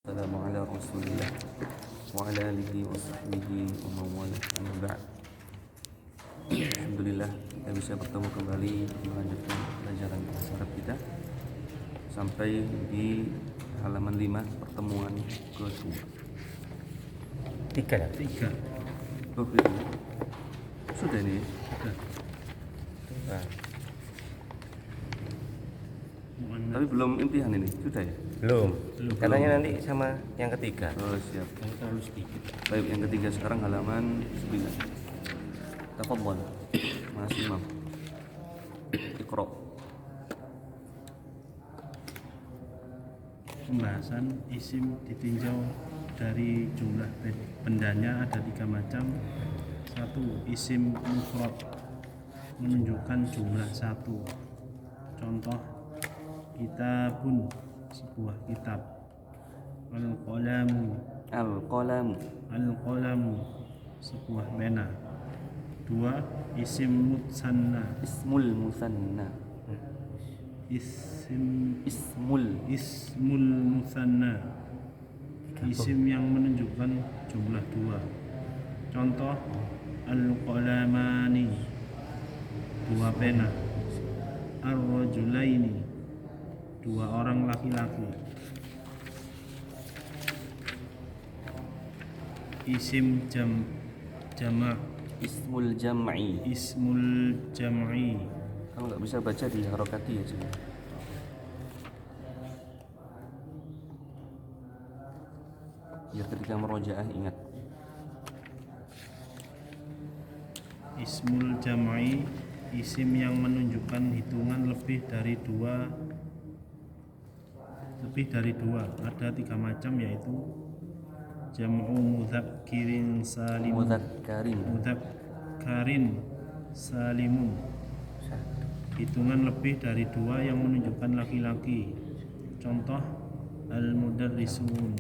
Assalamu ala rasulillah wa ala alihi wa sahbihi wa mawala amma ba'd. Alhamdulillah kita bisa bertemu kembali melanjutkan pelajaran bahasa Arab kita sampai di halaman 5 pertemuan kedua. Tiga. Oh, itu. Sudah nih. Nah, Tapi belum imtihan ini, sudah ya? belum. Katanya nanti sama yang ketiga. Oh, siap. Terlalu sedikit. Baik, yang ketiga sekarang halaman 9. Tafadhal, Mas Imam. Iqra. Pembahasan isim ditinjau dari jumlah bendanya ada 3 macam. 1. Isim mufrad menunjukkan jumlah 1. Contoh kitabun, sebuah kitab. Al-qalamu, Al-qalamu, sebuah pena. 2. Isim mutsanna, ismul musanna. ismul musanna, isim yang menunjukkan jumlah 2. Contoh al-qalamani, 2 pena. Ar-rajulaini, 2 orang laki-laki. Isim jamak, Ismul jam'i. ismul jam'i. Kalau nggak bisa baca di harokati aja. Biar ketika merojaah ingat. Ismul jam'i, isim yang menunjukkan hitungan lebih dari dua. Ada 3 macam, yaitu jam'u mudzakkirin salim, mudzakkarin salimun, hitungan lebih dari 2 yang menunjukkan laki-laki. Contoh al-mudarrisun,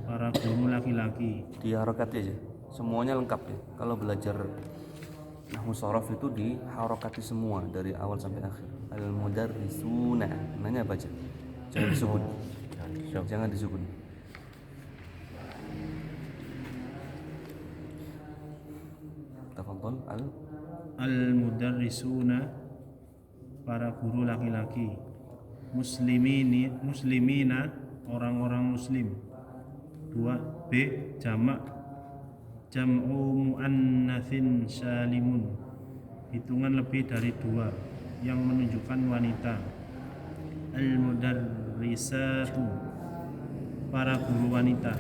para guru laki-laki. Di harokati aja. Semuanya lengkap ya. Kalau belajar nahwu shorof itu di harokati semua dari awal sampai akhir. Al-mudarrisuna. Nanya baca. Jangan disukun. Jangan disukun. Tafadhol Al-mudarrisuna, para guru laki-laki. Muslimina, orang-orang muslim. 2. B. Jamak, jam'u muannatsin salimun, hitungan lebih dari 2 yang menunjukkan wanita. Al-mudarrisatu, para guru wanita.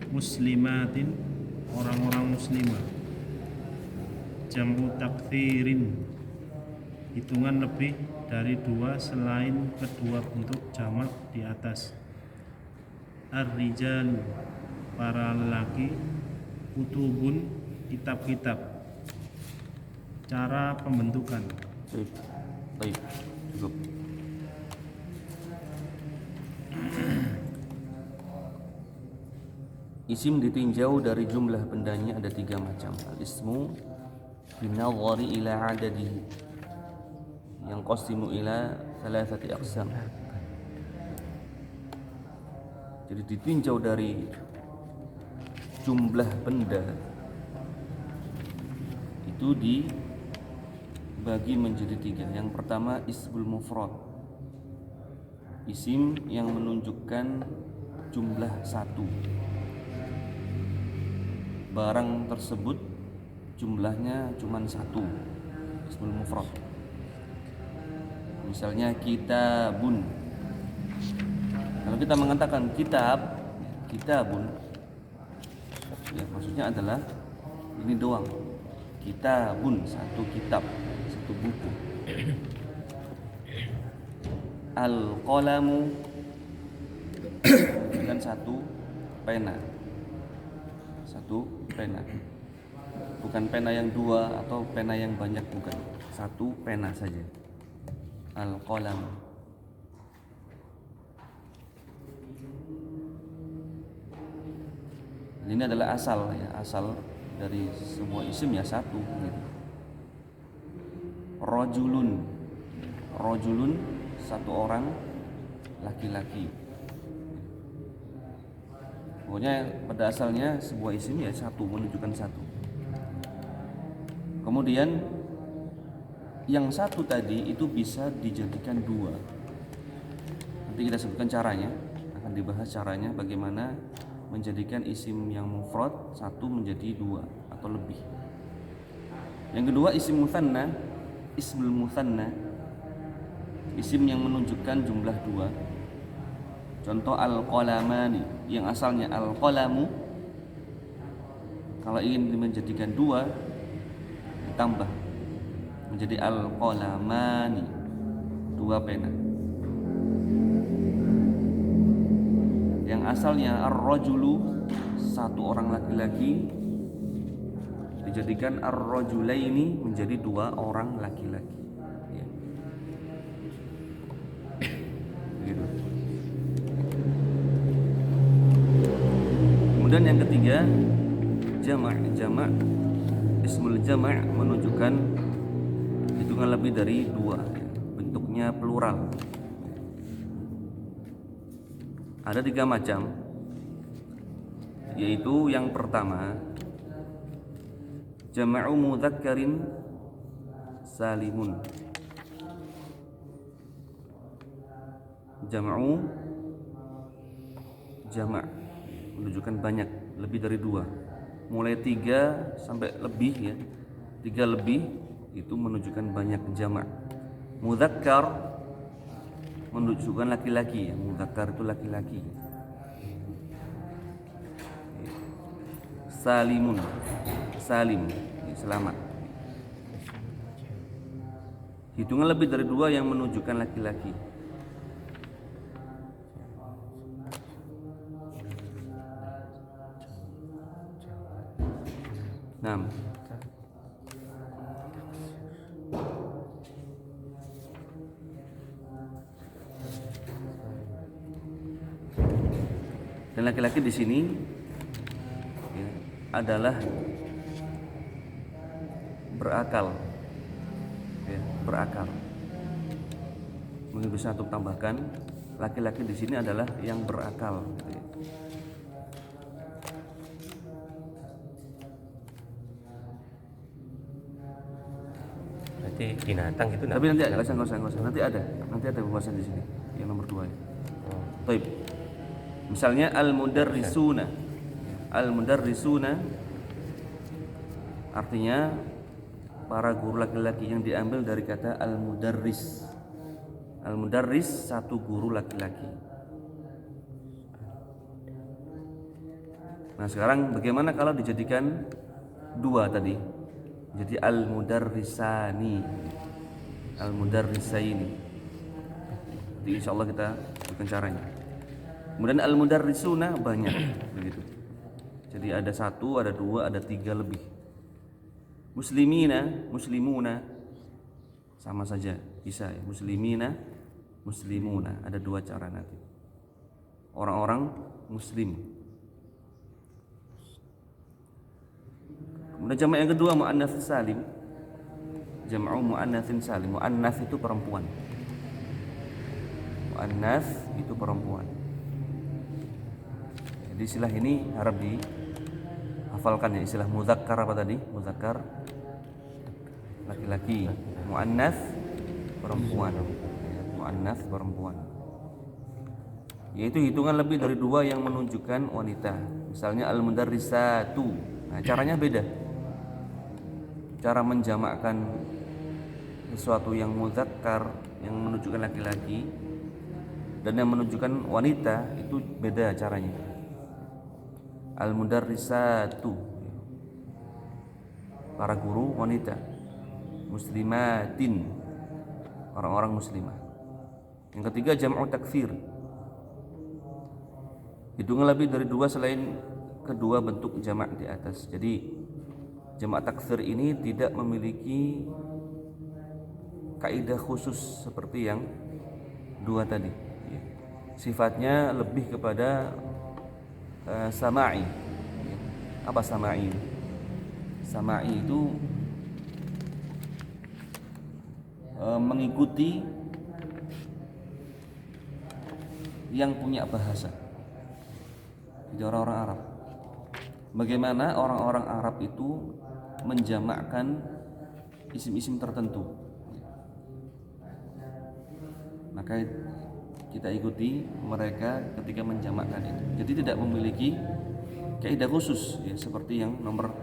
Muslimatin, orang-orang muslimah. Jam'u taktsirin, hitungan lebih dari 2 selain kedua bentuk jamak di atas. Ar-rijalu, para lelaki. Kutubun, kitab-kitab. Cara pembentukan. Baik. Cukup. Isim ditinjau dari jumlah bendanya ada 3 macam. Al-ismu binadhari ila adadihi, yang qasimu ila 3 aqsam. Jadi ditinjau dari jumlah benda itu dibagi menjadi 3. Yang pertama ismul mufrad, isim yang menunjukkan jumlah 1. Barang tersebut jumlahnya cuma 1, ismul mufrad. Misalnya kitabun. Kalau kita mengatakan kitabun, ya maksudnya adalah ini doang. Kitabun, 1 kitab, 1 buku. Al-qalamu dengan 1 pena. 1 pena. Bukan pena yang 2 atau pena yang banyak, bukan. 1 pena saja. Al-qalam. Ini adalah asal ya, asal dari semua isim ya 1 gitu. Rajulun, 1 orang laki-laki. Pokoknya pada asalnya sebuah isim ya satu, menunjukkan satu. Kemudian yang satu tadi itu bisa dijadikan dua. Nanti kita sebutkan caranya, akan dibahas caranya bagaimana menjadikan isim yang mufrad satu menjadi dua atau lebih. Yang kedua isim mutsanna, ismul mutsanna, isim yang menunjukkan jumlah dua. Contoh al-qalamani yang asalnya al-qalamu, kalau ingin menjadikan dua ditambah menjadi al-qalamani, dua pena. Yang asalnya ar-rajulu, satu orang laki-laki, dijadikan ar-rajulaini menjadi dua orang laki-laki. Ya. Gitu. Kemudian yang ketiga jamak ismul jamak menunjukkan hitungan lebih dari dua, bentuknya plural. Ada 3 macam, yaitu yang pertama jama'u mudzakkarin salimun. Jama'u jamak menunjukkan banyak, lebih dari dua. Mulai 3 sampai lebih ya. 3 lebih itu menunjukkan banyak jamak. Mudzakkar menunjukkan laki-laki ya. Mudzakkar itu laki-laki. Salimun, salim, selamat. Hitungan lebih dari dua yang menunjukkan laki-laki. Nah, dan laki-laki di sini ya, adalah berakal, ya, berakal. Mungkin bisa untuk tambahkan laki-laki di sini adalah yang berakal. Gitu ya. Berarti binatang gitu. Tapi nanti nggak usah. Nanti ada pembahasan di sini yang nomor 2 ya. Baik. Misalnya al-mudarrisuna. Al-mudarrisuna artinya para guru laki-laki, yang diambil dari kata al-mudarris. Al-mudarris satu guru laki-laki. Nah, sekarang bagaimana kalau dijadikan dua tadi? Jadi al-mudarrisani, al-mudarrisaini. Jadi insyaallah kita bukan caranya. Kemudian al-mudarrisuna banyak begitu. Jadi ada 1, ada 2, ada 3 lebih. Muslimina, muslimuna sama saja bisa ya. Muslimina, muslimuna, ada 2 cara nanti. Orang-orang muslim. Kemudian jamak yang kedua muannats salim. Jam'u muannatsin salim. Muannats itu perempuan. Muannats itu perempuan. Jadi istilah ini harap dihafalkan ya. Istilah mudzakkar apa tadi? Mudzakkar laki-laki. Muannats perempuan. Muannats perempuan. Yaitu hitungan lebih dari 2 yang menunjukkan wanita. Misalnya al-mudarrisatu. Nah, caranya beda. Cara menjamakkan sesuatu yang mudzakkar, yang menunjukkan laki-laki, dan yang menunjukkan wanita itu beda caranya. Al-mudarrisatu, para guru wanita. Muslimatin, orang-orang muslimah. Yang ketiga jam'u takfir, hitungan lebih dari 2 selain kedua bentuk jamak di atas. Jadi jamak takfir ini tidak memiliki kaidah khusus seperti yang 2 tadi. Sifatnya lebih kepada sama'i. Apa sama'i? Sama'i itu mengikuti yang punya bahasa. Jadi orang-orang Arab. Bagaimana orang-orang Arab itu menjamakkan isim-isim tertentu. Maka kita ikuti mereka ketika menjamakkan itu. Jadi tidak memiliki kaidah khusus ya, seperti yang nomor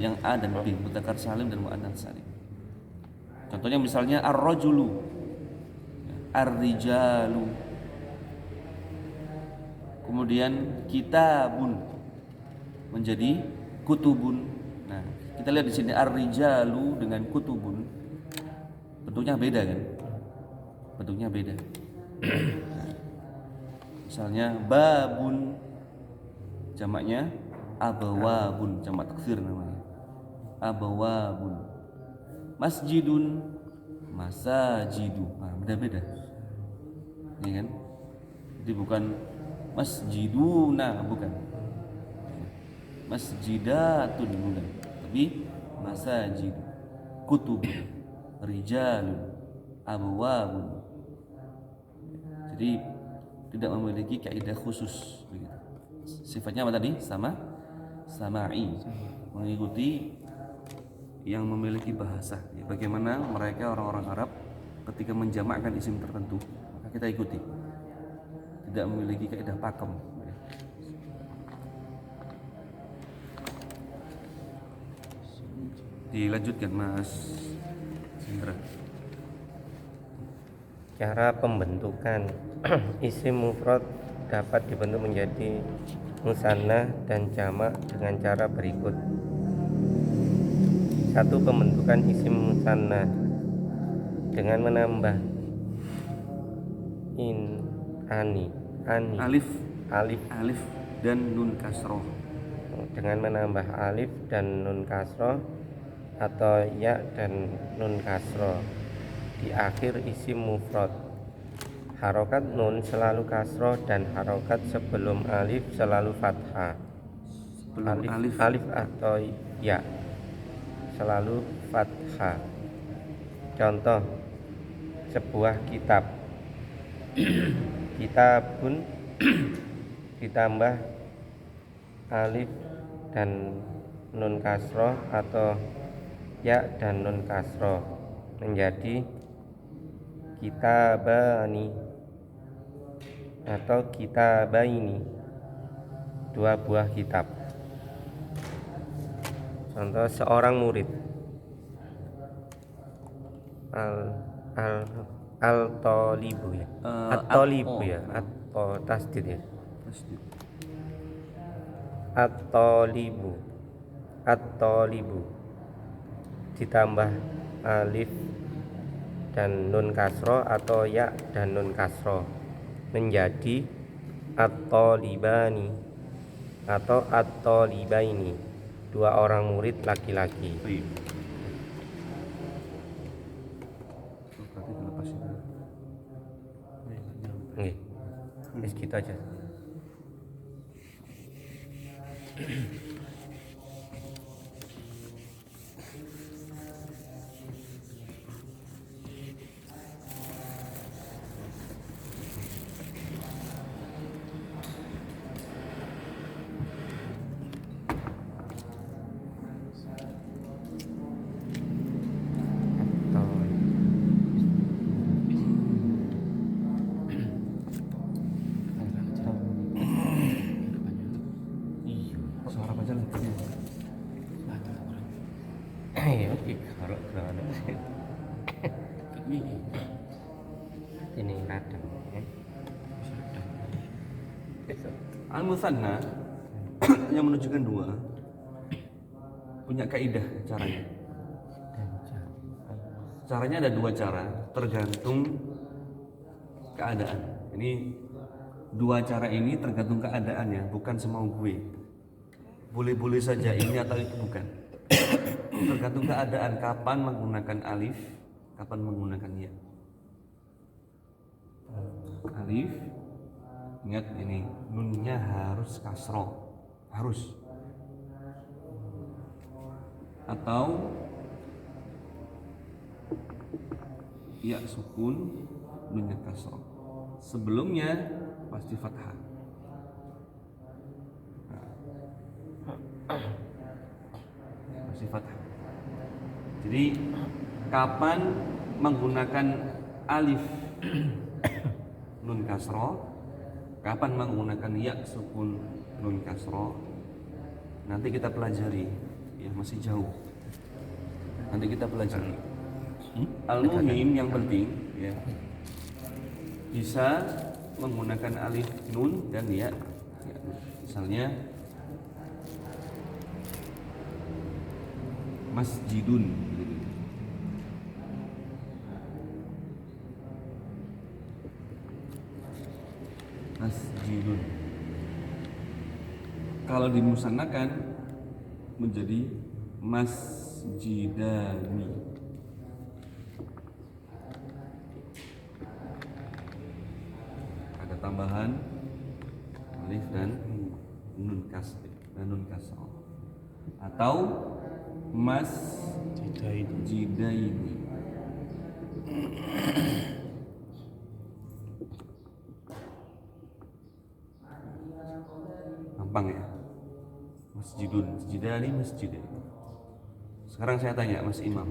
yang A dan B, mudzakkar salim dan muannats salim. Contohnya misalnya ar-rajulu, ar-rijalu. Kemudian kitabun menjadi kutubun. Nah, kita lihat di sini ar-rijalu dengan kutubun bentuknya beda kan? Bentuknya beda. Misalnya babun jamaknya abawabun, jamak taksir namanya. Abawabun. Masjidun, masajidu. Nah, beda-beda. Ya kan? Jadi bukan masjiduna, bukan. Masjidatun, bukan. Tapi masajid, kutub, rijalun, abwabun. Jadi tidak memiliki kaidah khusus begitu. Sifatnya apa tadi? Sama'i, mengikuti yang memiliki bahasa. Ya, bagaimana mereka orang-orang Arab ketika menjamakkan isim tertentu, maka kita ikuti. Tidak memiliki kaidah pakem. Ya. Dilanjutkan Mas Sindra. Cara pembentukan isim mufrad dapat dibentuk menjadi musanna dan jamak dengan cara berikut. 1. Pembentukan isim musanna dengan menambah ani Alif dan nun kasroh. dengan menambah alif dan nun kasroh atau ya dan nun kasroh di akhir isim mufrad. Harokat nun selalu kasroh dan harokat sebelum alif selalu fathah. Alif atau ya selalu fathah. Contoh sebuah kitab. Kitabun ditambah alif dan nun kasroh atau ya dan nun kasroh menjadi kitabani atau kitabaini, 2 buah kitab. Contoh seorang murid. Al-tolibu ya. At-tolibu ya. Atau tasdid ya. At-tolibu ditambah alif dan nun kasroh atau ya dan nun kasroh menjadi at-tolibani atau at-tolibaini, 2 orang murid laki-laki. Berarti dilepas itu. Nggih. Wis gitu aja. Suara baca lagi. Ya kalau kerana ini radang ya. Al-musanna yang menunjukkan 2 punya kaidah caranya. Caranya ada 2 cara, tergantung keadaan. Ini 2 cara ini tergantung keadaannya, bukan semau gue. Boleh-boleh saja ini atau itu, bukan. Tergantung keadaan, kapan menggunakan alif, kapan menggunakan ya. Alif, ingat ini nunnya harus kasroh, harus. Atau ya sukun, nunnya kasroh. Sebelumnya pasti fathah. kasih fathah. Jadi kapan menggunakan alif nun kasroh, kapan menggunakan ya sukun nun kasroh, nanti kita pelajari, ya masih jauh. Nanti kita pelajari. Al-muhim yang penting ya bisa menggunakan alif nun dan ya. Ya, misalnya masjidun gitu. Masjidun. Kalau dimusannakan menjadi masjidani. Ada tambahan alif dan nun kasroh. Atau masjidaini. Gampang ya. Masjidun, masjidani, masjidaini. Sekarang saya tanya Mas Imam.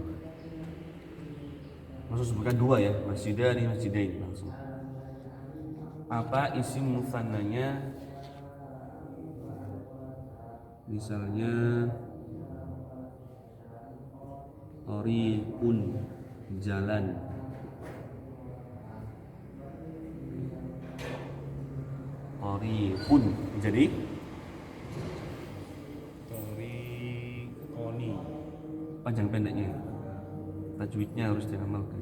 Maksud sebutkan dua ya, masjidani, masjidaini langsung. Apa isim mufannanya? Misalnya Thoriqun, jalan. Thoriqun jadi Thoriqoni. panjang pendeknya. Tajwidnya harus diamalkan.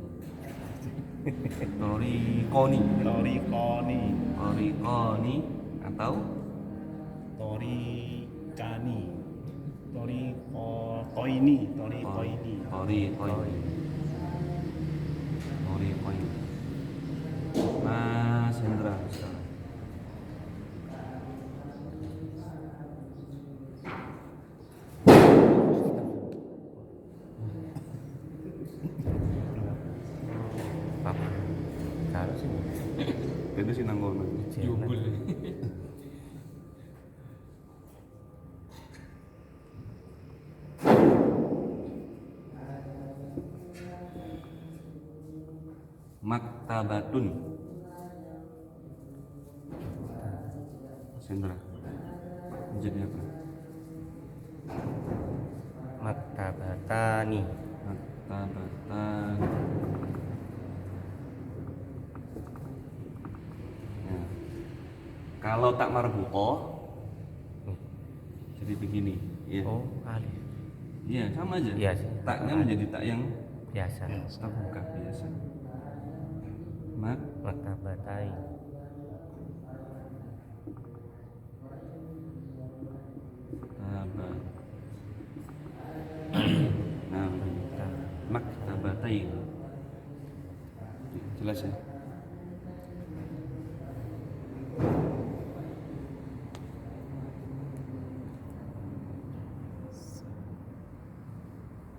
Thoriqoni. Thoriqoni. Thoriqoni atau Thoriqani. Thoriqoini. Thoriqoini. Thoriqoini. Mas Hendra sekarang. Apa? Kalau sih Itu sih nanggono. jubul. Maktabatun. Sendra. Menjadi apa? Maktabatani. Maktabatan. Ya. Kalau tak marbutoh jadi begini, ya. Oh, alif. Iya, sama aja. Iya sih. Taknya menjadi tak yang Biasa. terbuka biasa. Maktabatai. Maktabat. Nah, maktabatain. Jelas ya?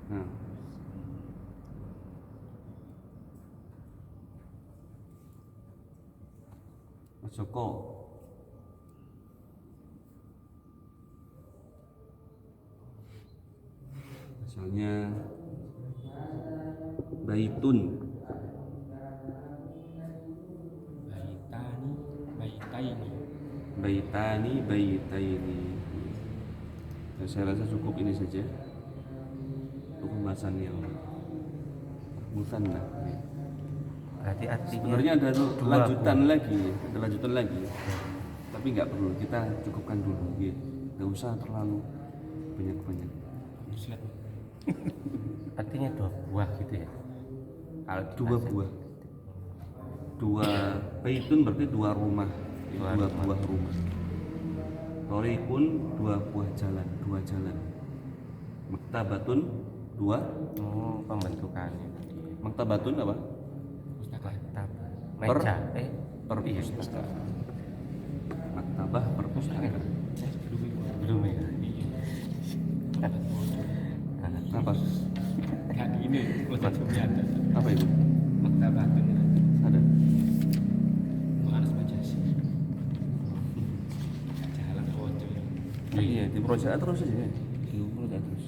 Nah. Mas Joko. Misalnya baitun. Baitaini. Ya, saya rasa cukup ini saja untuk pembahasan yang musanna. Berarti artinya Sebenarnya ada dua lanjutan lagi, tapi nggak perlu, kita cukupkan dulu, ya. Nggak usah terlalu banyak. artinya dua buah gitu ya. Kalau Dua buah, dua baitun berarti dua rumah, dua buah rumah. Thoriqun dua buah jalan, Maktabatun dua. Oh, pembentukannya. Maktabatun apa? Meja. Perpustakaan. Maktabah perpustakaan. Belum ya. Apa? Kayak gini, maksudnya ada. Apa itu? Maktabatun Ada. Mu'anas Majasi. Jalan pojok. Iya, di proyek terus aja. Di proyek terus.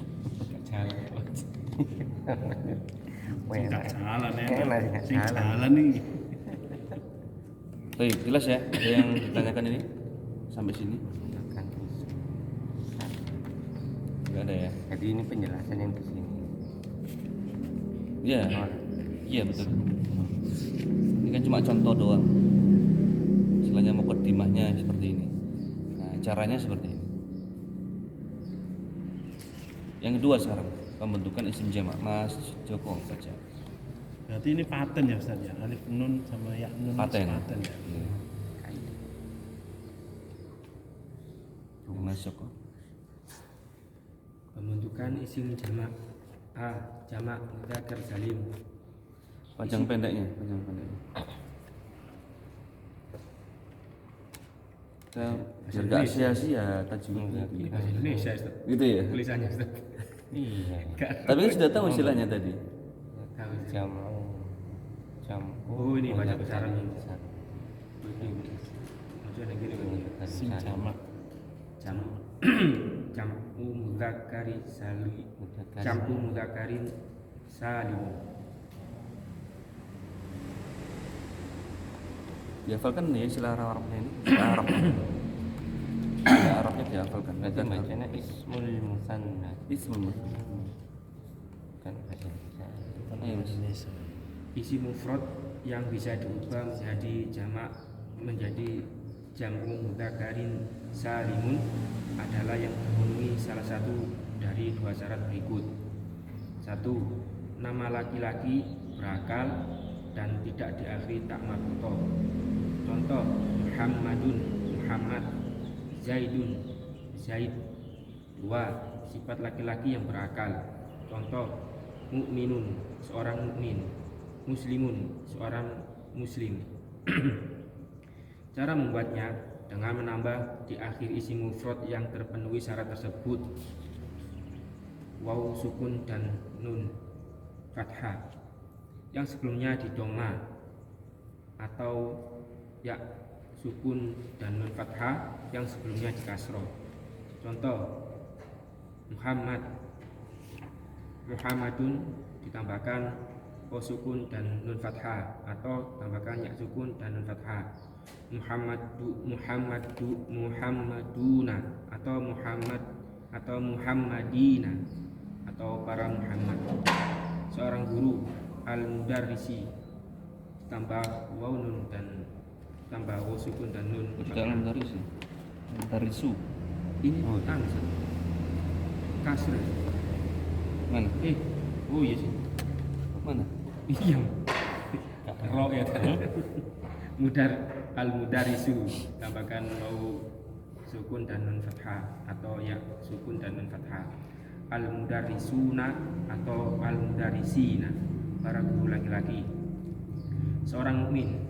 Jalan Nggak jalan ya. Enak, nggak Sing jalan. jalan nih. Baik, jelas ya? Ada yang ditanyakan ini? Sampai sini? Bukan isim. Enggak ada ya? Jadi ini penjelasan yang di sini. Iya. Iya betul. Ini kan cuma contoh doang. Istilahnya mukadimahnya seperti ini. Nah, caranya seperti ini. Yang kedua sekarang, pembentukan isim jamak. Mas Joko baca. Berarti ini paten ya Ustaz ya. Alif nun sama ya nun Paten. paten ya. Iya. Mas Joko. Pembentukan isim jamak. A. Jamak mudzakkar salim. Panjang pendeknya, panjang pendeknya. Saya biar gak sia-sia tajwidnya. Bahasa Indonesia Ustaz. Gitu ya. Tulisannya Ustaz. Iya. Tapi kan sudah tahu istilahnya tadi. Tahu Ustaz. Jamu. Oh, ini baca besaran ini. besar. Maksudnya lagi nih. Sim jamak. Jamak. Jam'u mudzakkari salim. Jam'u mudzakkarin salim. Dihafalkan nih istilah Arabnya ini. Istilah Arabnya. Istilah Arabnya dihafalkan. Berarti bacanya ismul musanna. Ismul. Kan bahasa Indonesia. Ayo, Mas. Indonesia. Isim mufrad yang bisa diubah menjadi jamak menjadi jam'u mudzakkarin salimun adalah yang terpenuhi salah satu dari dua syarat berikut. 1. Nama laki-laki berakal dan tidak diakhiri tak marbutoh. Contoh Muhammadun, Muhammad. Zaidun, Zaid. 2. Sifat laki-laki yang berakal. Contoh mukminun, seorang mukmin. Muslimun, seorang muslim. Cara membuatnya dengan menambah di akhir isim mufrad yang terpenuhi syarat tersebut waw sukun dan nun fathah yang sebelumnya di doma atau ya sukun dan nun fathah yang sebelumnya di kasroh. Contoh Muhammad, Muhammadun ditambahkan waw sukun dan nun fathah atau tambahkan ya sukun dan nun fathah. Muhammaduna atau Muhammad atau Muhammadina atau para Muhammad. Seorang guru al-mudarrisi tambah waw nun dan tambah waw sukun dan nun. Tidak dari sih. Dari su. Ini kasr. Mana? Oh iya sih. Mana? Iya. Ro ya. Mudar al-mudarisu tambahkan waw sukun dan nun fathah atau ya sukun dan nun fathah. Al-mudarisuna atau al-mudarisina para guru laki-laki. Seorang mukmin,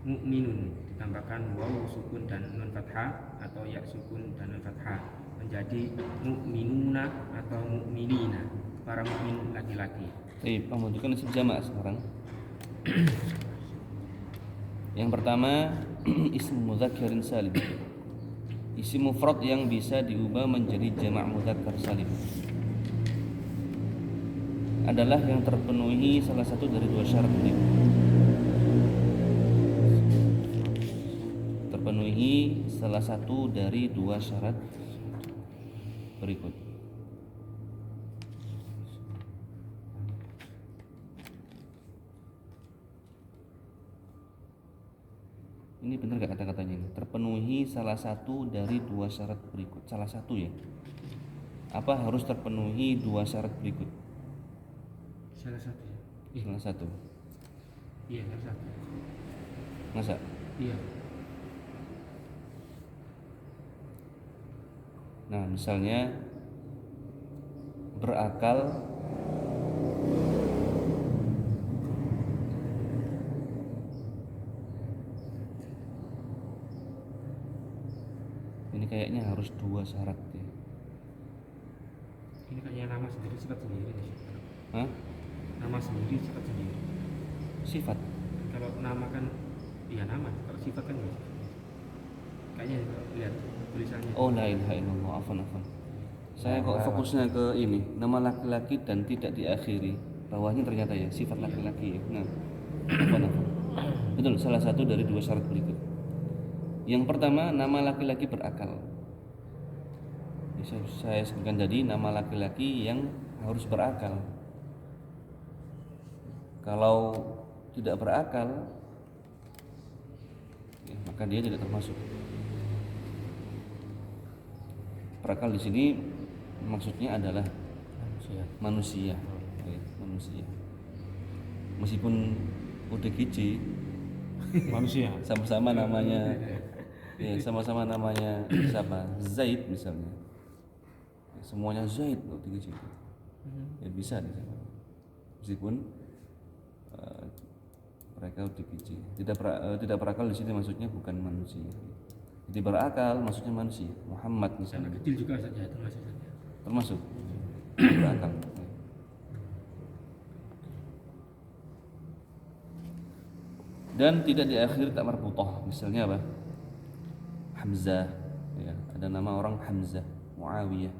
mukminun ditambahkan waw sukun dan nun fathah atau ya sukun dan nun fathah menjadi mukminuna atau mukminina para mukmin laki-laki. Pembentukan isim jamak sekarang. Yang pertama isim mudzakkarin salim. Isim mufrad yang bisa diubah menjadi jamak mudzakkar salim adalah yang terpenuhi salah satu dari dua syarat berikut. Terpenuhi salah satu dari dua syarat berikut. Ini benar gak kata-katanya ini? Terpenuhi salah satu dari dua syarat berikut. Salah satu ya? Apa harus terpenuhi dua syarat berikut? Salah satu ya. Salah satu. Iya, salah satu. Masa? Iya. Nah, misalnya berakal ini kayaknya harus dua syarat ya. Ini kayaknya nama sendiri sifat sendiri. Hah? Nama sendiri sifat sendiri. Sifat. Kalau nama kan iya nama, kalau sifat kan ya. Kayaknya lihat tulisannya. Oh la ilaha illallah, afan. Saya kok fokusnya ke ini, nama laki-laki dan tidak diakhiri. Bawahnya ternyata ya sifat laki-laki ya. Nah, apa? Betul, salah satu dari dua syarat berikut. Yang pertama, nama laki-laki berakal. Saya sebutkan tadi nama laki-laki yang harus berakal. Kalau tidak berakal, ya, maka dia tidak termasuk. Berakal di sini maksudnya adalah manusia. Ya, manusia. Meskipun ODGJ Manusia. sama-sama namanya, ya sama-sama namanya siapa? Zaid misalnya. Ya, semuanya Zaid ODGJ. Ya bisa di sana. Meskipun mereka ODGJ. Tidak berakal di sini maksudnya bukan manusia. Jadi berakal maksudnya manusia. Muhammad misalnya. Anak kecil juga saja termasuk saja. Termasuk berakal. Dan tidak diakhiri tak marbutoh. Misalnya apa? Hamzah, ya, ada nama orang Hamzah, Muawiyah,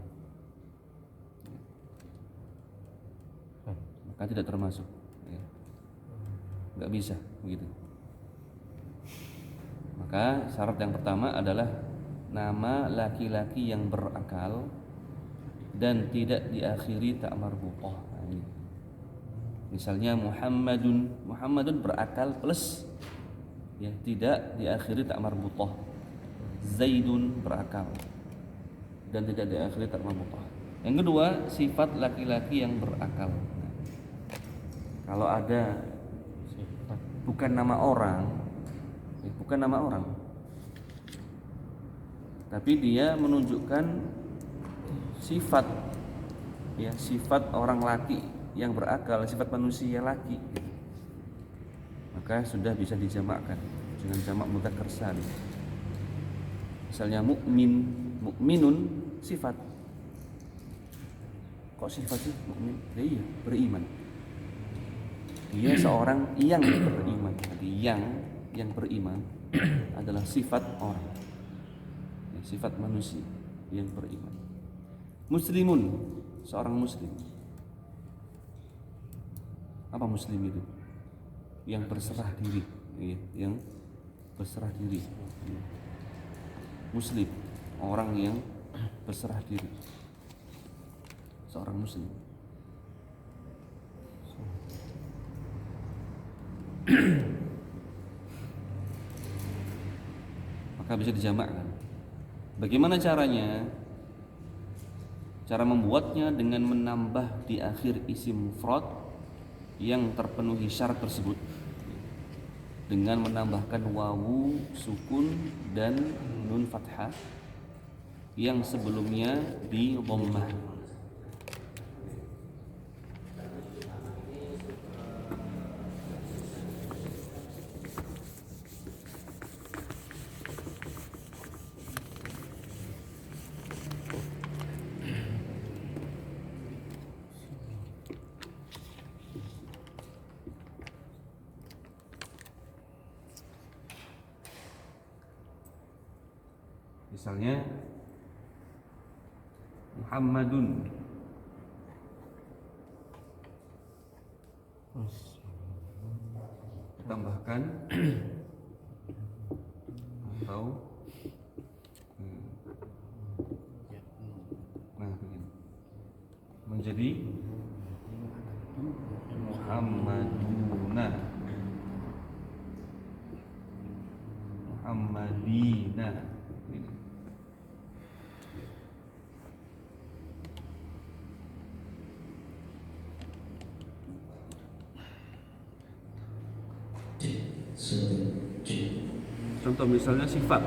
maka tidak termasuk, ya. Nggak bisa begitu. Maka syarat yang pertama adalah nama laki-laki yang berakal dan tidak diakhiri tak marbutoh. Nah, ini. Misalnya Muhammadun berakal plus, ya, tidak diakhiri tak marbutoh. Zaidun berakal dan tidak diakhiri tak marbutoh. Yang kedua, sifat laki-laki yang berakal. Nah, kalau ada bukan nama orang, ya, bukan nama orang, tapi dia menunjukkan sifat, ya, sifat orang laki yang berakal, sifat manusia laki, maka sudah bisa dijamakkan dengan jamak mudzakkar salim. Misalnya mukminun sifat. Kok sifat sih mukmin? Ya iya, beriman. Dia seorang yang beriman. Jadi yang beriman adalah sifat orang, ya, sifat manusia yang beriman. Muslimun, seorang muslim. Apa muslim itu? Yang berserah diri, ya, yang berserah diri. Muslim, orang yang berserah diri, seorang muslim. Maka bisa dijamakkan. Bagaimana caranya? Cara membuatnya dengan menambah di akhir isim mufrad yang terpenuhi syarat tersebut, dengan menambahkan wawu sukun dan nun fathah yang sebelumnya di dhammah. Misalnya Muhammadun, tambahkan atau nah begini menjadi Muhammaduna, Muhammadina. Contoh misalnya sifat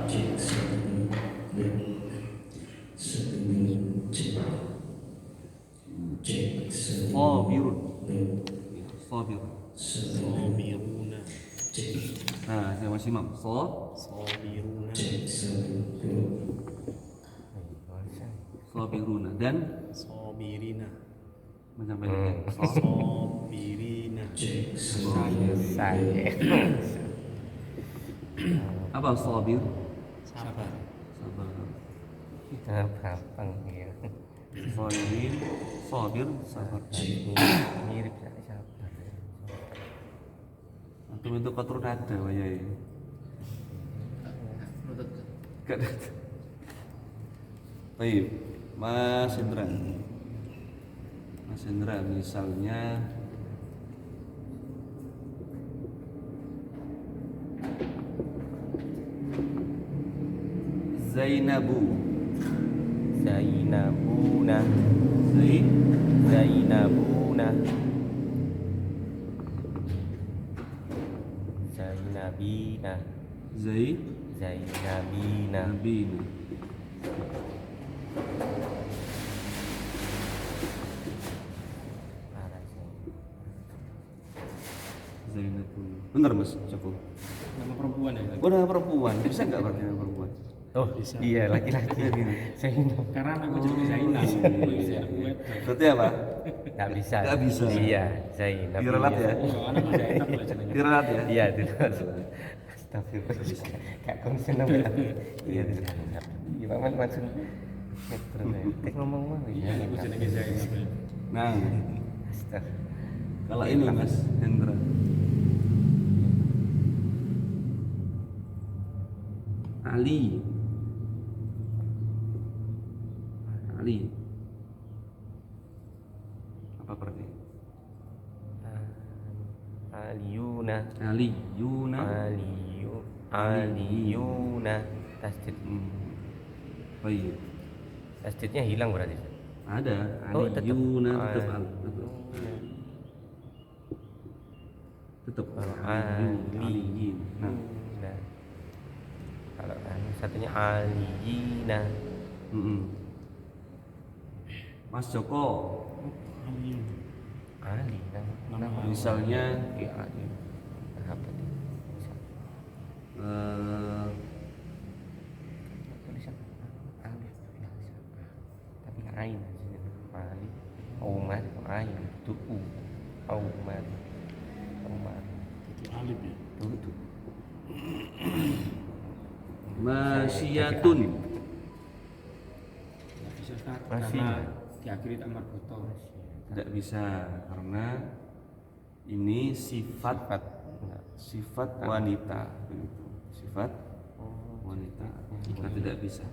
sabirun, sabir. Sabiruna. Nah, saya masih imam. Sabiruna. Sabiruna dan Sabirina. menyampaikan Sabirina. Saya apa sabir? Sabar. Sabar. gampang ya. Sabirin, sabir, sabar. Mirip sabar. Antum itu kotor nada wayai. Gak ada. Baik, Mas Indra. Mas Indra misalnya Zainabu. Zainabuna. Zai Zainabuna. Zainabina. Zai Zainabina. Nabina. Zainabun. Benar Mas Joko. Nama perempuan ya. Oh, nama perempuan. Bisa nggak berarti nama perempuan? Oh iya laki-laki. Zainab. Karena aku juga Zainal. Berarti apa? Nggak bisa. Nggak bisa. Iya Zainab. Diralat ya? Anak Zainal lah jenenge. Diralat ya? Iya itu. Astagfirullah. Kak kamu seneng ya? Iya itu. Iya Paman langsung. Terus ngomong mau Iya, aku jenenge Zainal. Nah, Astagfirullah. kalau ini Mas Hendra. Ali. Ali. Apa berarti? Aliyuna. Aliyuna. Aliyuna. Tasdid. Baik. Tasdidnya hilang berarti. Ada. Oh, tetap. Aliyuna tetap al. Tetap aliyin. Nah, Nah, kalau satunya aliyina. Mas Joko. Ali nama Misalnya iya Ali. Apa itu? Tulisan alif tapi ain Ali Umar ain itu u Umar Itu alif ya. itu Masyiyatun. Nggak bisa Ustaz, Masih. karena diakhiri tak marbuto. Tidak bisa karena ini sifat wanita begitu. Sifat wanita. Kita tidak bisa.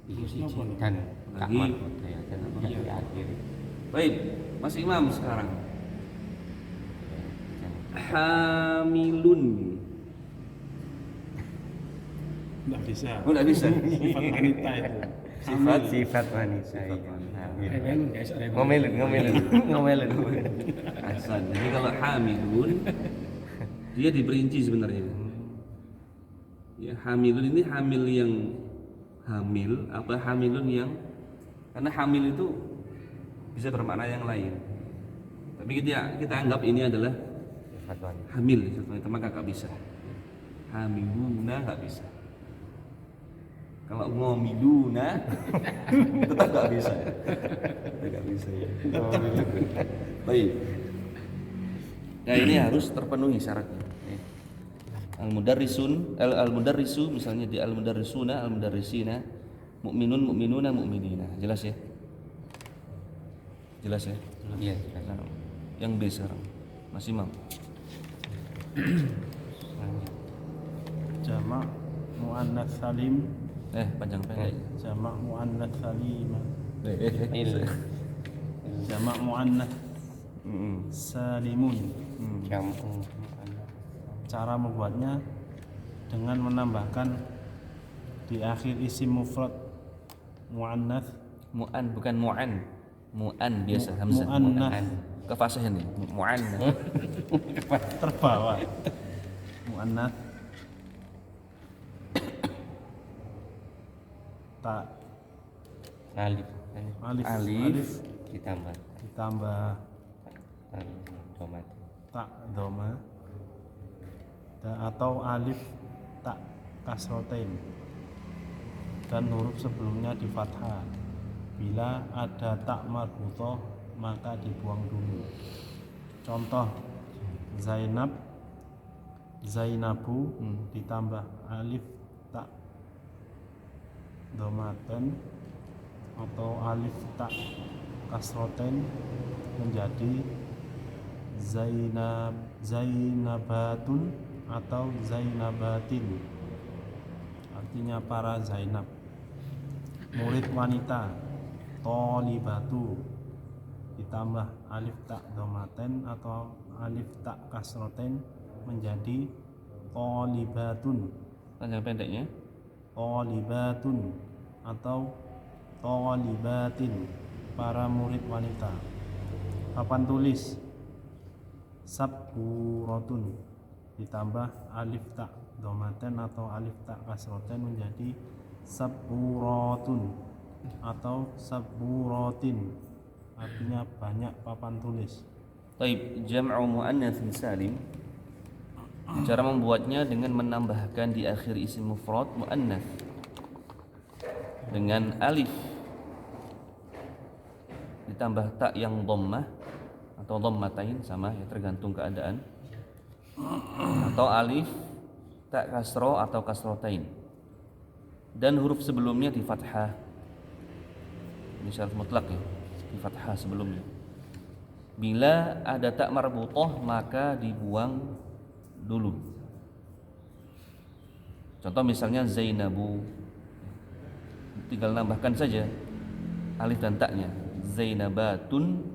Itu siji. dan Lagi. ya dan diakhiri Baik, Mas Imam sekarang. Hamilun. Nggak bisa. Oh, tidak bisa. Sifat wanita itu. sifat wanita Sifat iya. wanita. Rewengun guys, rewengun. ngomelin Hasan. Jadi kalau hamilun dia diperinci sebenarnya. Ya, hamilun ini hamil yang hamil apa hamilun yang karena hamil itu bisa bermakna yang lain. Tapi kita anggap ini adalah sifat wanita hamil, maka nggak bisa. Hamiluna nggak bisa. Kalau ngomiluna tetap nggak bisa. Tetap nggak bisa ya. Baik. Nah ini harus terpenuhi syaratnya. Al-mudarrisu misalnya di al-mudarrisuna, al-mudarrisina, mu'minun, mu'minuna, mu'minina. Jelas ya? Jelas ya? iya Nah, yang B sekarang. Mas Imam. Jamak muannats salim. Panjang pendek. Jamak muannats salimah. il Jamak muannats salimun. jamu Cara membuatnya dengan menambahkan di akhir isim mufrad muannats Mu'an bukan mu'an. Mu'an biasa hamzah. muannats Ke fasih ini. Mu'an. terbawa. Muannats tak alif Alif. ditambah ditambah tomat tak doma atau alif tak kasrotain dan huruf sebelumnya di fathah. Bila ada tak marbutoh maka dibuang dulu. Contoh Zainab, Zainabu ditambah alif tak domaten atau alif tak kasroten menjadi Zainabatun atau Zainabatin, artinya para Zainab. Murid wanita Tolibatu ditambah alif tak domaten atau alif tak kasroten menjadi Tolibatun. Panjang pendeknya Tolibatun atau Tolibatin, para murid wanita. Papan tulis Sabburatun ditambah alif tak domaten atau alif tak kasroten menjadi Sabburatun atau Sabburatin, artinya banyak papan tulis. Taib, jam'u muannatsin salim. Cara membuatnya dengan menambahkan di akhir isim mufrad muannats dengan alif ditambah tak yang dhammah atau dhammatain, sama ya, tergantung keadaan, atau alif tak kasro atau kasrotain, dan huruf sebelumnya di fathah. Ini syarat mutlak ya, di fathah sebelumnya. Bila ada tak marbutoh maka dibuang dulu. Contoh misalnya Zainabu, tinggal nambahkan saja alif dan taknya, Zainabatun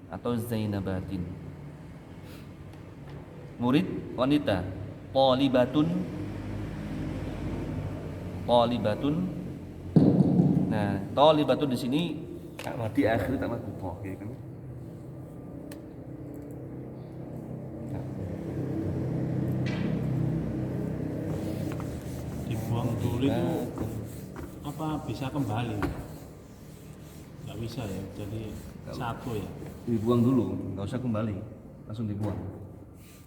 atau Zainabatin. Murid wanita Tolibatun, Tolibatun. Nah, Tolibatun di sini di akhir tak marbutoh, ya kan? Dibuang dulu itu apa bisa kembali? Nggak bisa ya, jadi satu ya. Dibuang dulu, nggak usah kembali, langsung dibuang.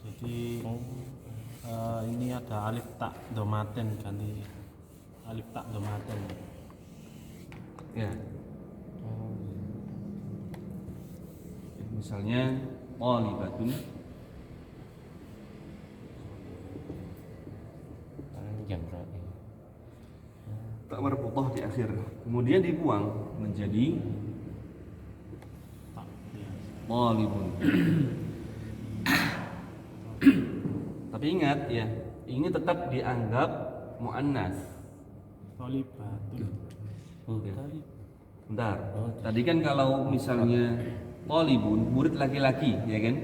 Jadi ini ada alif tak domaten, ganti alif tak domaten. Ya. Misalnya Tolibatun, Panjang berarti. tak marbutoh di akhir, kemudian dibuang menjadi Tak ya. Tolibun. Tapi ingat ya, ini tetap dianggap muannas. Tolibatun. Ya. Bentar. Tadi kan kalau misalnya Tolibun murid laki-laki, ya kan?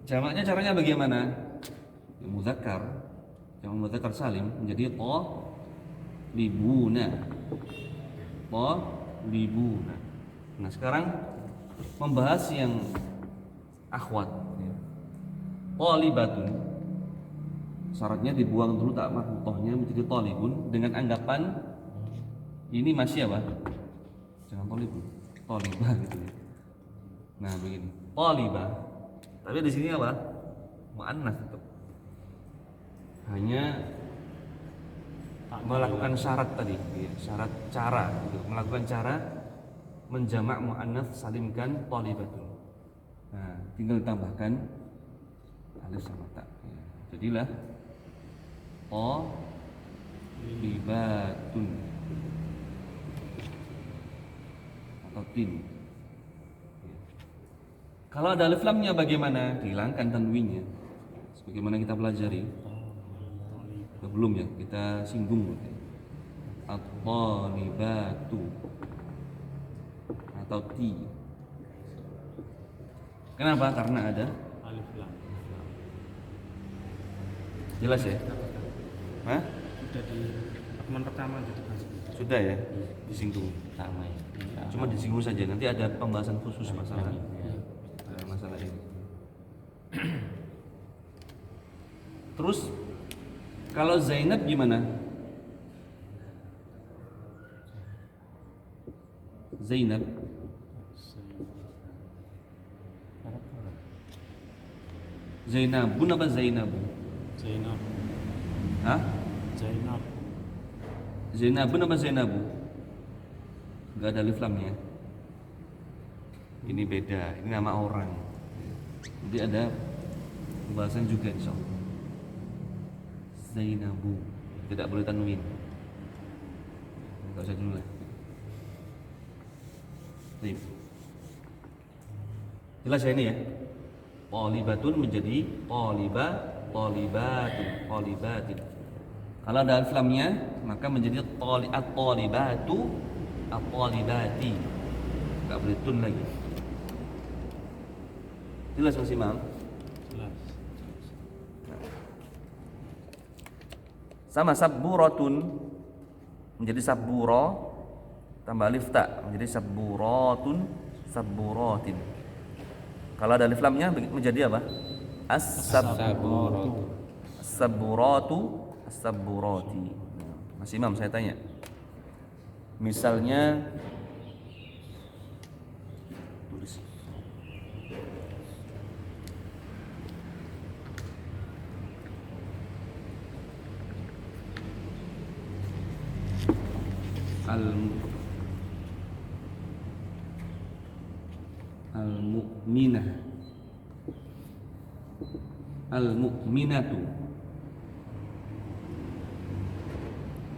Jamaknya caranya bagaimana? Ya, muzakkar. Yang muzakkar salim menjadi Tolibuna. Tolibuna. Nah, sekarang membahas yang akhwat. Tolibatun, syaratnya dibuang dulu tak marbutohnya menjadi tolibun dengan anggapan ini masih apa? Jangan tolibun, tolibah gitu ya. Nah begini, tolibah, tapi di sini apa? Muannas tetap. Hanya melakukan syarat tadi, ya, syarat cara, gitu. Melakukan cara menjamak muannas salimkan tolibatun. Nah, tinggal ditambahkan alif sama tak. Ya. Jadilah tolibatun atau tin. Ya. Kalau ada alif lamnya bagaimana? Dihilangkan tanwinnya. Sebagaimana kita pelajari. Belum ya, kita singgung. At-tolibatu atau ti. Kenapa? Karena ada Alif lam. jelas ya? Hah? Sudah di pertemuan pertama gitu Mas. Sudah ya? Disinggung. Sama ya. Cuma disinggung saja. Nanti ada pembahasan khusus masalah Ya. masalah ini. Terus kalau Zainab gimana? Zainab Zainabun apa Zainabu? Zainab. Hah? Zainab. Zainabun apa Zainabu? Gak ada alif lamnya. Ini beda, ini nama orang. Nanti ada pembahasan juga insyaallah. Zainabu, tidak boleh tanwin. Enggak usah dulu lah. Baik. Jelas ya ini ya. Talibatun menjadi talibatin. Kalau ada alif lamnya maka menjadi at-talibatu at-talibati. Enggak boleh tun lagi. Jelas Mas Imam? Jelas. Sama sabburatun menjadi sabburo tambah alif ta menjadi sabburatun sabburatin. Kalau ada alif lamnya menjadi apa? As-sabburatu as-sabburati. Mas Imam saya tanya. Misalnya tulis al-mu'minah al-mu'minatu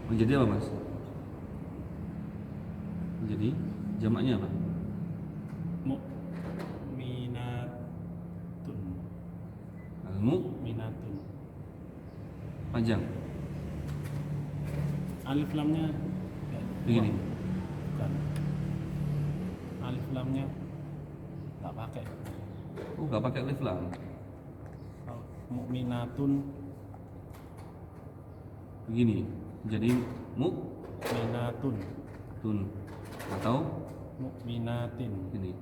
menjadi apa Mas? Menjadi jamaknya apa? Mu'minatun. Al-mu'minatun panjang Alif lamnya begini. bukan. Alif lamnya nggak pakai. Oh, enggak pakai alif lam. Mu'minatun Begini. Jadi minatun tun atau mu'minatin. ini.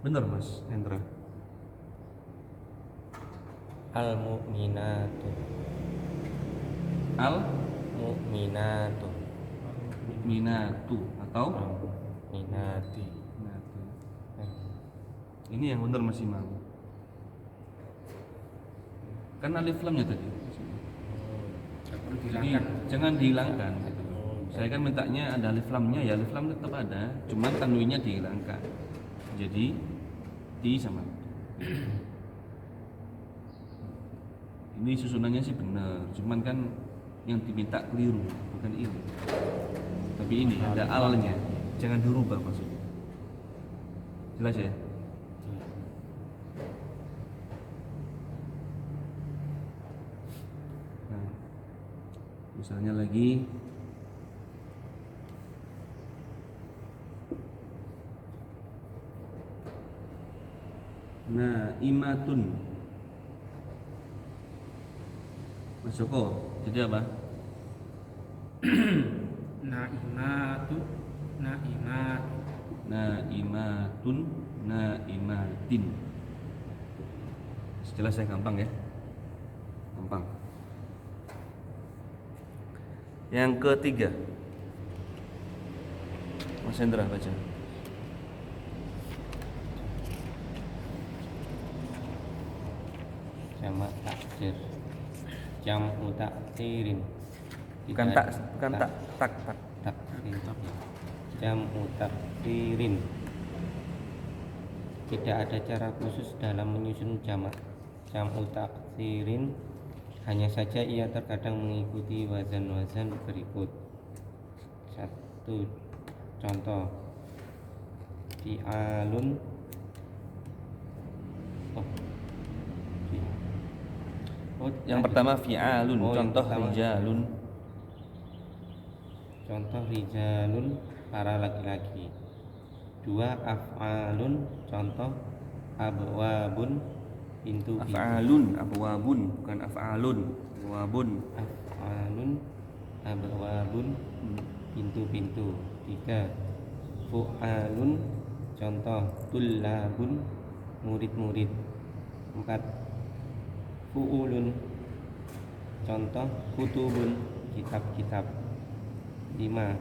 Benar Mas Hendra. Al-mu'minatu Al-mu'minatu atau minati. minatu. Ini yang benar Mas Imam. Kan alif lamnya tadi. Perlu Jadi dihilangkan. jangan dihilangkan gitu. Saya kan mintanya ada alif lamnya, ya alif lam tetap ada, cuman tanwinnya dihilangkan. Jadi di sama ini susunannya sih benar, cuman kan yang diminta keliru, bukan ini. Tapi ini ada alnya, jangan dirubah maksudnya. Jelas ya? Nah, misalnya lagi naimatun. Mas Joko, jadi apa? Naimatu, Naimatun, naimatin. Sejelas saya gampang ya. Gampang. Yang ketiga. Mas Hendra baca. Jamak takdir. Jam'u takdirin. Bukan tak, bukan tak, tak. Takdir. Jam'u takdirin. Tidak ada cara khusus dalam menyusun jamak. Jam'u takdirin, hanya saja ia terkadang mengikuti wazan-wazan berikut. Satu contoh, fi'alun. Yang pertama fi'alun, Oh, yang contoh pertama. rijalun. Contoh rijalun, para laki-laki. Dua, af'alun, contoh abwabun, pintu-pintu. Af'alun, abwabun, bukan af'alun. Abwabun. Af'alun, abwabun, pintu-pintu. Tiga, fu'alun, contoh tullabun, murid-murid. Empat, fu'ulun, contoh kutubun, kitab-kitab. Lima,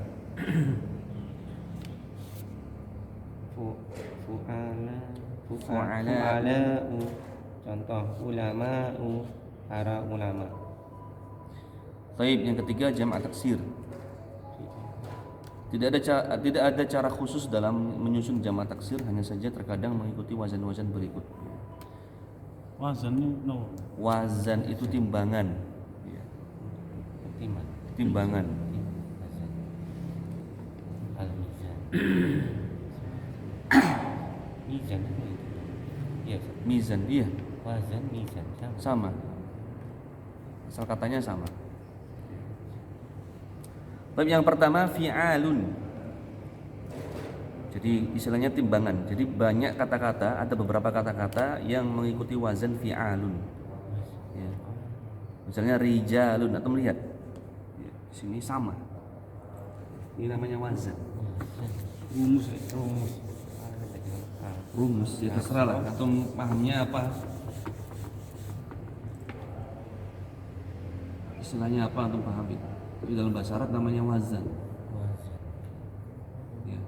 fu'ala'u, contoh ulama'u, para ulama. Taib, yang ketiga jamak taksir. Tidak ada cara khusus dalam menyusun jamak taksir, hanya saja terkadang mengikuti wazan-wazan berikut. Wazannya no. Wazan itu timbangan. Ya, Timah. timbangan. Al-mizan. Mizan apa itu? Iya, Mizan, iya, wazan mizan sama. sama. Asal katanya sama. Tapi yang pertama fi'alun. Jadi istilahnya timbangan. Jadi banyak kata-kata, ada beberapa kata-kata yang mengikuti wazan fi'alun. Ya. Misalnya rijalun, atau melihat. Ya, di sini sama. Ini namanya wazan. Rumus ya. Rumus. Rumus ya terserah lah. Antum pahamnya apa? Istilahnya apa antum pahami? Tapi dalam bahasa Arab namanya wazan. Wazan. Ya.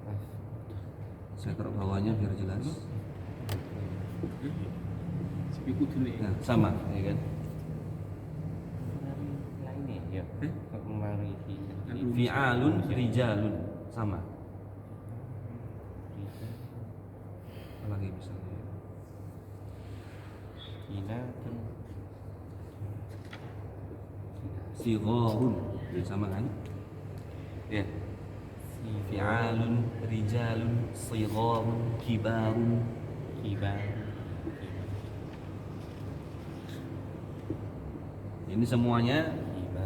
Saya taruh bawahnya biar jelas. Sepiku dulu ya. Nah, sama, ya kan? Lainnya ya. Kemarin Fi'alun, rijalun, sama. Apa lagi misalnya? Kinatun. Sigharun, ya, sama kan? Ya. Fi'alun, rijalun, sigharun, kibarun. Kibar. Ini semuanya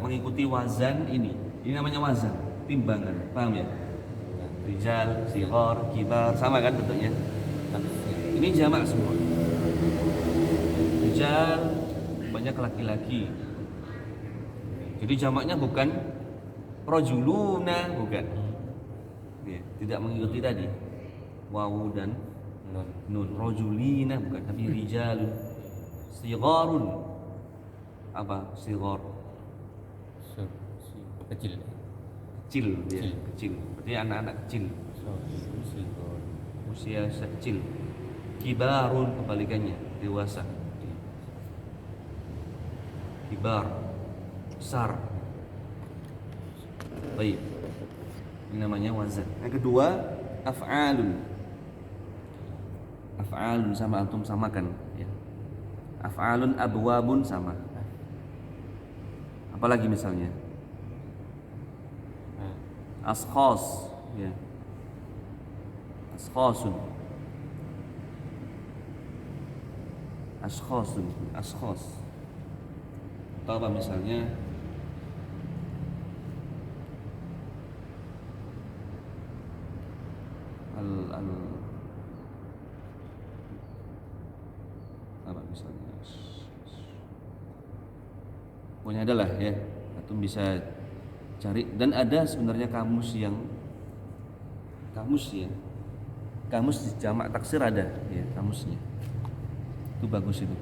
mengikuti wazan ini. Ini namanya wazan, timbangan. Paham ya? Rijal, sighar, kibar, sama kan bentuknya? Ini jamak semua. Rijal banyak laki-laki. Jadi jamaknya bukan rojuluna, bukan. Ya, tidak mengikuti tadi wawu dan nun. Rojulina bukan, tapi rijalun. Sigharun. Apa sighar? Kecil. Kecil, ya, kecil. Berarti anak-anak kecil, Sighar. usia kecil. Kibarun kebalikannya, dewasa. Kibar, besar. Baik. Ini namanya wazan. Yang kedua, af'alun. Af'alun sama antum samakan, ya. Af'alun abwabun sama. Apalagi misalnya? Askhas, ya. Askhasun. Ashkhasun, ashkhas. Atau apa misalnya? Al apa misalnya? Pokoknya adalah ya, antum bisa cari, dan ada sebenarnya kamus ya, kamus di jamak taksir ada ya kamusnya, itu bagus itu.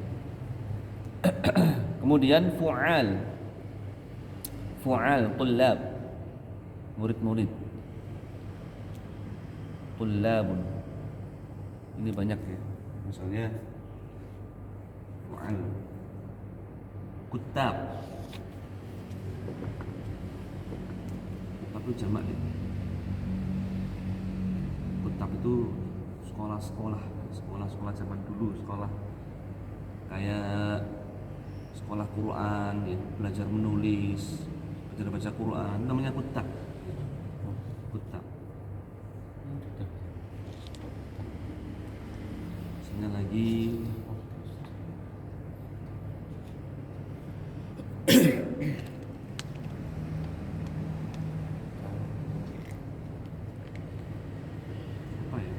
Kemudian fu'al, tullab, murid-murid, tullabun, ini banyak ya, misalnya fu'al, kutab, itu jamak ya. Kutab itu sekolah zaman dulu, sekolah kayak sekolah Quran ya, belajar menulis, belajar baca Quran, namanya kutab. Misalnya lagi apa ya?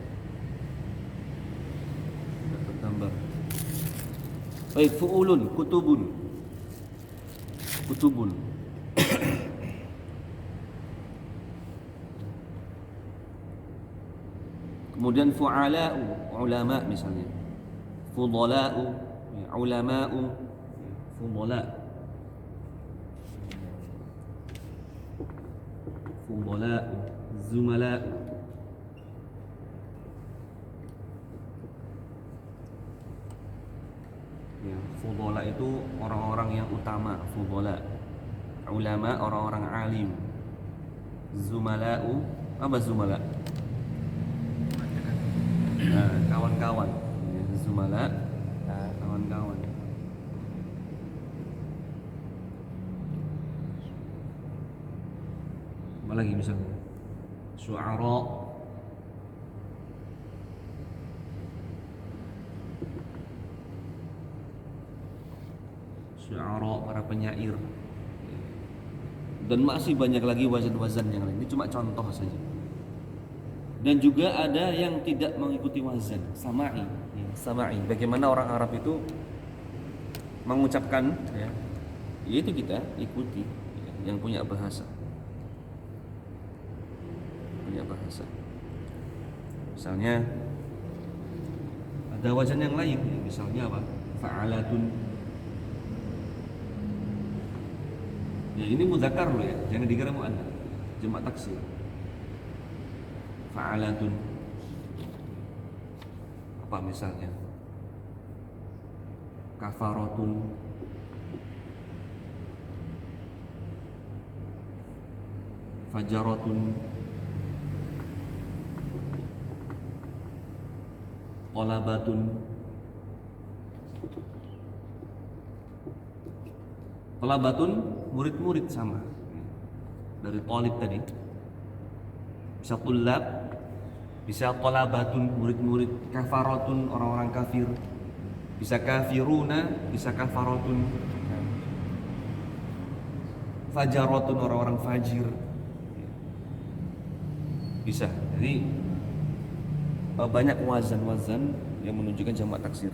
Tidak tergambar. Baik, fu'ulun, kutubun. Kemudian fu'ala'u, ulama misalnya. Fudala'u, ulama'u, fudala'. Fudala'u, zumala'u. Ya, fudala itu orang-orang yang utama, fudala. Ulama orang-orang alim. Zumala'u, apa zumala'? Nah, kawan-kawan. Ya, zumala', kawan-kawan. Apa lagi misalnya? Syu'ara, syu'ara, para penyair. Dan masih banyak lagi wazan-wazan yang lain. Ini cuma contoh saja. Dan juga ada yang tidak mengikuti wazan, sama'i. Ya, sama'i. Bagaimana orang Arab itu mengucapkan, ya, yaitu kita ikuti, ya, yang punya bahasa. Punya bahasa. Misalnya ada wazan yang lain, ya, misalnya apa? Fa'alatun. Ya ini mudzakkar loh ya, jangan dikira muannas. Jamak taksir. Fa'alatun. Apa misalnya? Kafaratun. Fajaratun. Qalabatun. Qalabatun murid-murid sama dari talib tadi, bisa tulab, bisa qalabatun murid-murid, kafaratun orang-orang kafir, bisa kafiruna, bisa kafaratun, fajaratun orang-orang fajir, bisa. Jadi banyak wazan-wazan yang menunjukkan jamak taksir.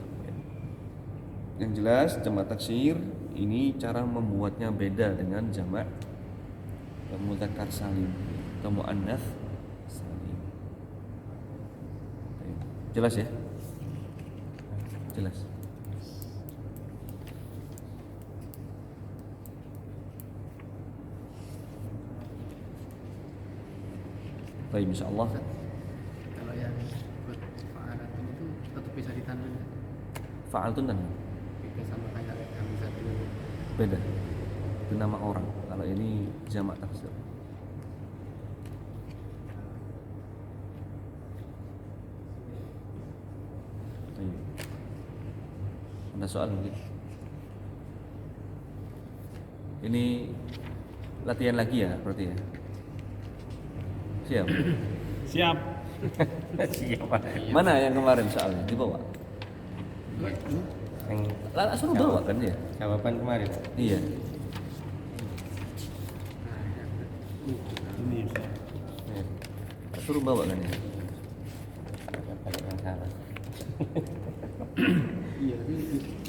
Yang jelas jamak taksir ini cara membuatnya beda dengan jamak mudzakkar salim atau muannats salim. Jelas ya? Jelas. Baik, insyaallah. Kalau yang buat fa'alatun itu tetap bisa ditanam. Fa'altun dan Beda sama kayak hamzatu. beda. Itu nama orang. Kalau ini jamak taksir. Baik. Ada soal mungkin? Ini latihan lagi ya berarti ya? Siap. Siap. Siapa? Mana yang kemarin soalnya dibawa? Yang Lah suruh bawa kan dia? jawaban kemarin. Iya. Ini Ustaz. Ya, Suruh bawa kan ya? banyak yang salah. Iya,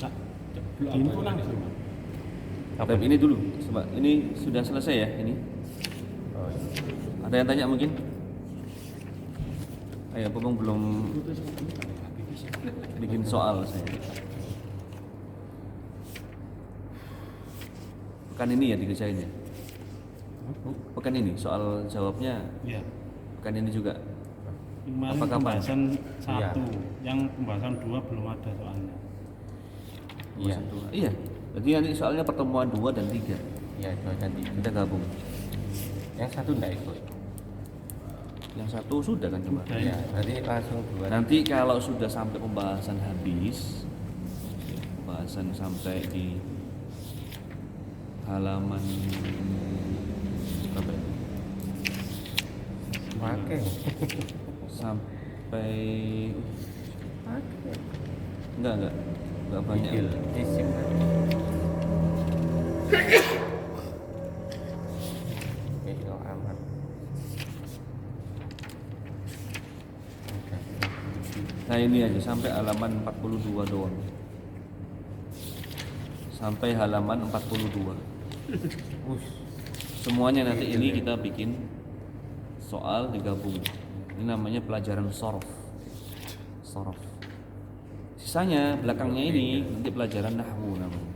Kak, ini pulang semua. Tapi ini dulu, coba. Ini sudah selesai ya ini? Oh, iya. Ada yang tanya mungkin? Ayo, Popong belum bikin soal saya. Pekan ini ya dikerjain ya? Pekan ini soal jawabnya Ya. pekan ini juga. Kemarin Apa kapan? pembahasan Iya. 1, yang pembahasan 2 belum ada soalnya. Iya. Iya. Jadi nanti soalnya pertemuan 2 dan 3 Iya, 2 dan 3. kita gabung. Yang satu enggak ikut. Yang satu sudah kan kemarin. Sudah. Iya, berarti langsung 2. Nanti kalau sudah sampai pembahasan habis, pembahasan sampai di halaman berapa ya? Oke. Sampai Oke. enggak banyak. Isim. Oke, aman. Oke. Nah ini aja sampai halaman 42 doang. Sampai halaman 42. Semuanya nanti ini kita bikin soal digabung. Ini namanya pelajaran sorof. Sorof. Sisanya belakangnya ini nanti pelajaran nahwu namanya.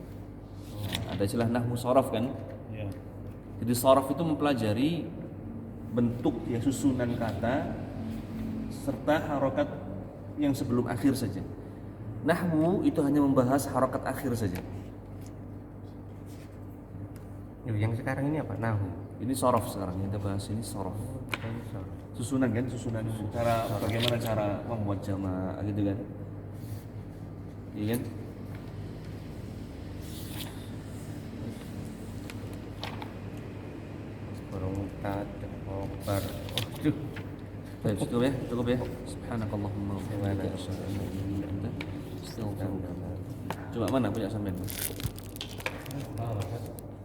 Ada istilah nahwu sorof kan? Ya. Jadi sorof itu mempelajari bentuk ya susunan kata serta harokat yang sebelum akhir saja. Nahwu itu hanya membahas harokat akhir saja. Yang sekarang ini apa? Nahu. Ini sorof sekarang kita bahas ini sorof. Susunan kan, susunan cara bagaimana cara membuat jamak gitu kan. Iya kan? Burung tadek obar. Waduh. Baik, cukup ya. Subhanakallahumma wa bihamdika asyhadu an la ilaha illa anta astaghfiruka. Coba mana punya sampean? Oh,